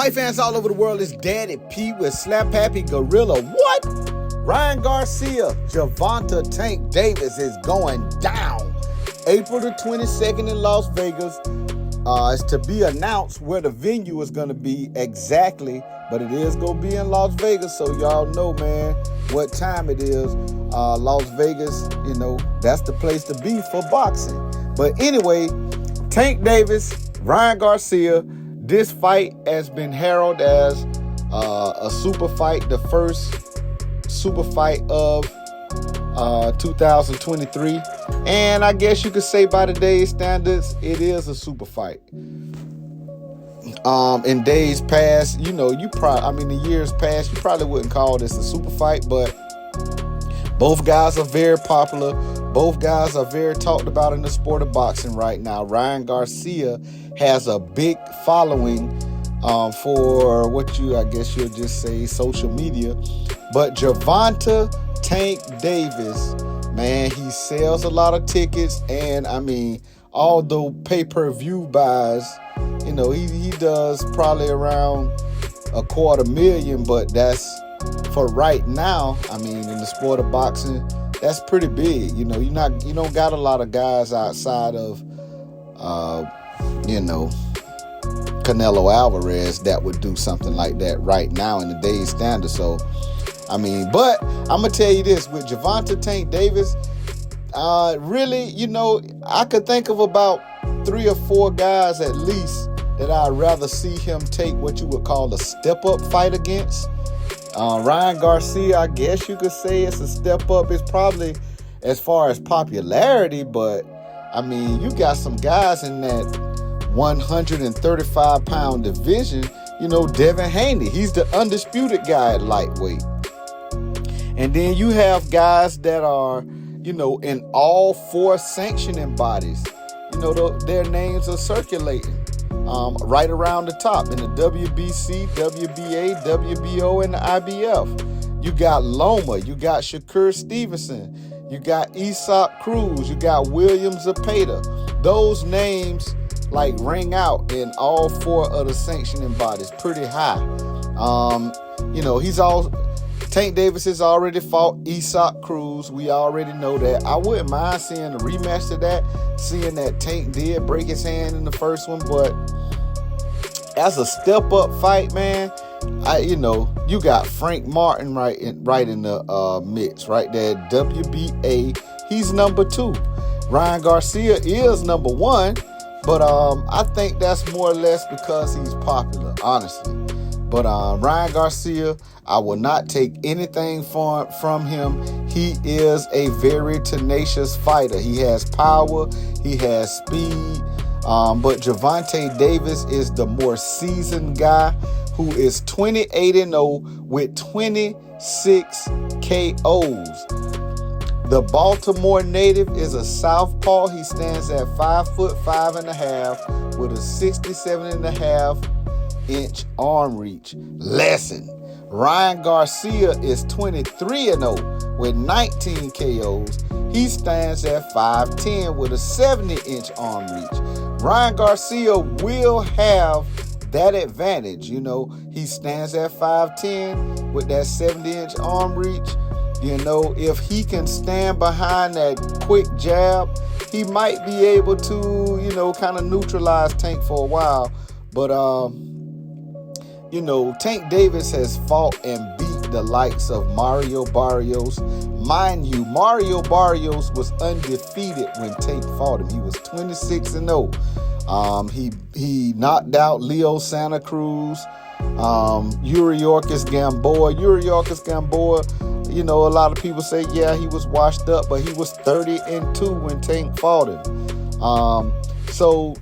Fight fans all over the world, it's Daddy P with Slap Happy Gorilla. What? Ryan Garcia, Gervonta Tank Davis is going down. April the 22nd in Las Vegas. It's to be announced where the venue is going to be exactly, but it is going to be in Las Vegas, so y'all know, man, what time it is. Las Vegas, that's the place to be for boxing. But anyway, Tank Davis, Ryan Garcia, this fight has been heralded as a super fight, the first super fight of 2023. And I guess you could say by today's standards, it is a super fight. In days past, in years past, you probably wouldn't call this a super fight, but both guys are very popular. Both guys are very talked about in the sport of boxing right now. Ryan Garcia has a big following for you'll just say social media. But Gervonta Tank Davis, man, he sells a lot of tickets. And although pay-per-view buys, he does probably around 250,000, but that's for right now. In the sport of boxing, that's pretty big. You don't got a lot of guys outside of, Canelo Alvarez that would do something like that right now in the day's standard. So, but I'm going to tell you this, with Gervonta Tank Davis, really, I could think of about 3 or 4 guys at least that I'd rather see him take what you would call a step-up fight against. Ryan Garcia, I guess you could say it's a step up. It's probably as far as popularity, but you got some guys in that 135-pound division. Devin Haney, he's the undisputed guy at lightweight. And then you have guys that are, in all 4 sanctioning bodies. Their names are circulating right around the top in the WBC, WBA, WBO, and the IBF. You got Loma, you got Shakur Stevenson, you got Isaac Cruz, you got William Zepeda. Those names ring out in all 4 of the sanctioning bodies pretty high. Tank Davis has already fought Isaac Cruz. We already know that. I wouldn't mind seeing a rematch to that, seeing that Tank did break his hand in the first one, but as a step-up fight, man, you got Frank Martin right in the mix, right there, WBA. He's number 2. Ryan Garcia is number 1, but I think that's more or less because he's popular, honestly. But Ryan Garcia, I will not take anything from him. He is a very tenacious fighter. He has power. He has speed. But Gervonta Davis is the more seasoned guy who is 28-0 with 26 KOs. The Baltimore native is a southpaw. He stands at 5'5.5" with a 67.5-inch arm reach. Lesson. Ryan Garcia is 23-0 with 19 KOs. He stands at 5'10" with a 70-inch arm reach. Ryan Garcia will have that advantage. He stands at 5'10" with that 70-inch arm reach. If he can stand behind that quick jab, he might be able to, kind of neutralize Tank for a while. But, Tank Davis has fought and beat the likes of Mario Barrios. Mind you, Mario Barrios was undefeated when Tank fought him. He was 26-0. He knocked out Leo Santa Cruz, Uriorkis Gamboa. A lot of people say, yeah, he was washed up, but he was 30-2 when Tank fought him. So,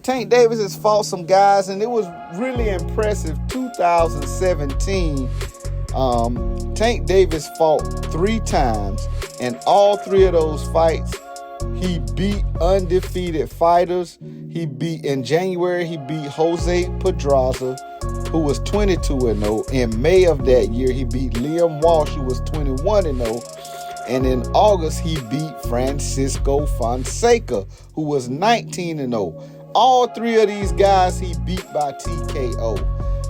Tank Davis has fought some guys, and it was really impressive. 2017, Tank Davis fought 3 times, and all 3 of those fights, he beat undefeated fighters. In January, he beat Jose Pedraza, who was 22-0. In May of that year, he beat Liam Walsh, who was 21-0. And in August, he beat Francisco Fonseca, who was 19-0. All 3 of these guys he beat by TKO.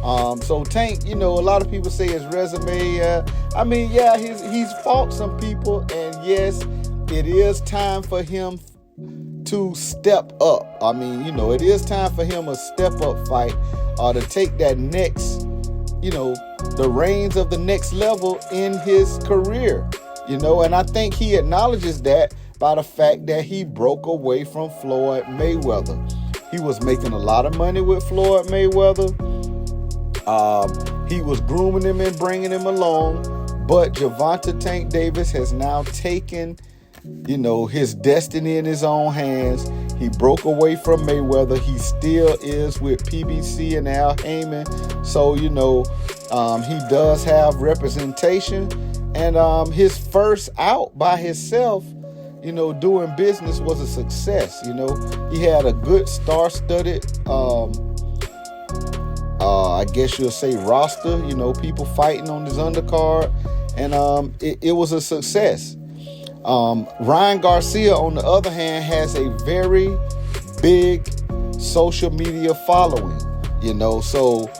So Tank, a lot of people say his resume. I mean, yeah, he's fought some people, and yes, it is time for him to step up. I mean, it is time for him a step up fight, to take that next, the reins of the next level in his career. And I think he acknowledges that by the fact that he broke away from Floyd Mayweather. He was making a lot of money with Floyd Mayweather. He was grooming him and bringing him along, but Gervonta Tank Davis has now taken, his destiny in his own hands. He broke away from Mayweather. He still is with PBC and Al Heyman. So, he does have representation. And his first out by himself, doing business was a success. He had a good star-studded, I guess you'll say roster, people fighting on his undercard. And it was a success. Ryan Garcia, on the other hand, has a very big social media following, so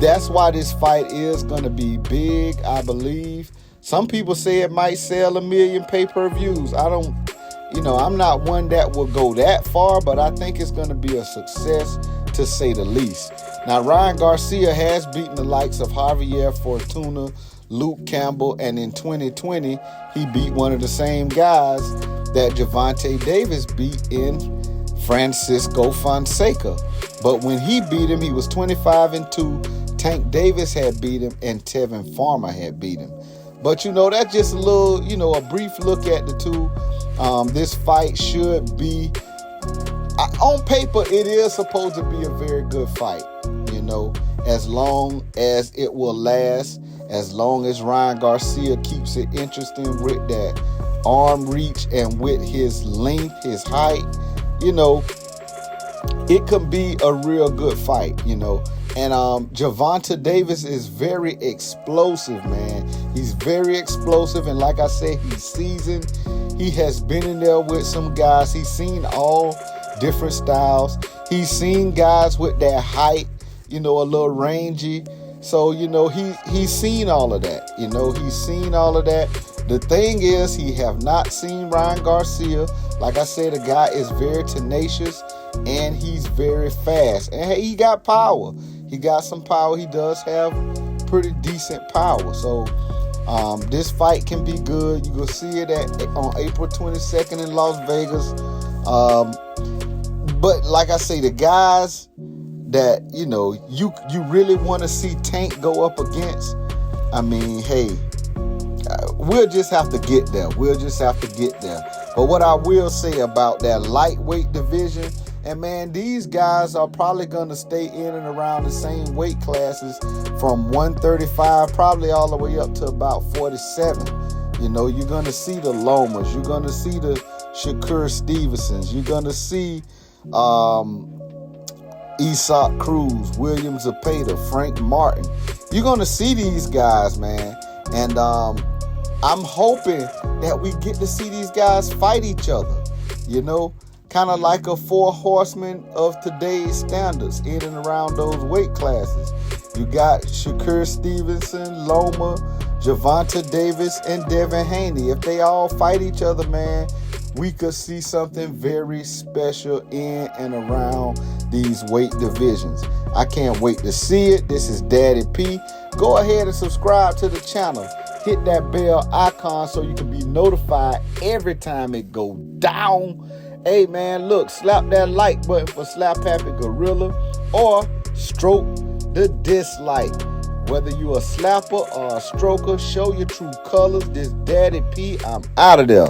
that's why this fight is going to be big, I believe. Some people say it might sell 1 million pay-per-views. I'm not one that will go that far, but I think it's going to be a success, to say the least. Now, Ryan Garcia has beaten the likes of Javier Fortuna, Luke Campbell, and in 2020, he beat one of the same guys that Gervonta Davis beat in Francisco Fonseca. But when he beat him, he was 25-2. Tank Davis had beat him, and Tevin Farmer had beat him. But, that's just a little, a brief look at the two. This fight should be, on paper, it is supposed to be a very good fight, as long as it will last, as long as Ryan Garcia keeps it interesting with that arm reach and with his length, his height, it could be a real good fight, And Gervonta Davis is very explosive, man. He's very explosive, and like I said, he's seasoned. He has been in there with some guys. He's seen all different styles. He's seen guys with that height, a little rangy. So, he's seen all of that. He's seen all of that. The thing is, he have not seen Ryan Garcia. Like I said, the guy is very tenacious, and he's very fast. And he got power. He got some power. He does have pretty decent power. So, this fight can be good. You will see it on April 22nd in Las Vegas. But like I say, the guys that, you really want to see Tank go up against, I mean, hey, we'll just have to get there. But what I will say about that lightweight division, and man, these guys are probably going to stay in and around the same weight classes from 135 probably all the way up to about 47. You're going to see the Lomas. You're going to see the Shakur Stevensons. You're going to see Isaac Cruz, William Zepeda, Frank Martin. You're going to see these guys, man. And I'm hoping that we get to see these guys fight each other, kind of like a 4 horsemen of today's standards in and around those weight classes. You got Shakur Stevenson, Loma, Gervonta Davis, and Devin Haney. If they all fight each other, man, we could see something very special in and around these weight divisions. I can't wait to see it. This is Daddy P. Go ahead and subscribe to the channel. Hit that bell icon so you can be notified every time it go down. Hey, man, look, slap that like button for Slap Happy Gorilla, or stroke the dislike. Whether you a slapper or a stroker, show your true colors. This Daddy P, I'm out of there.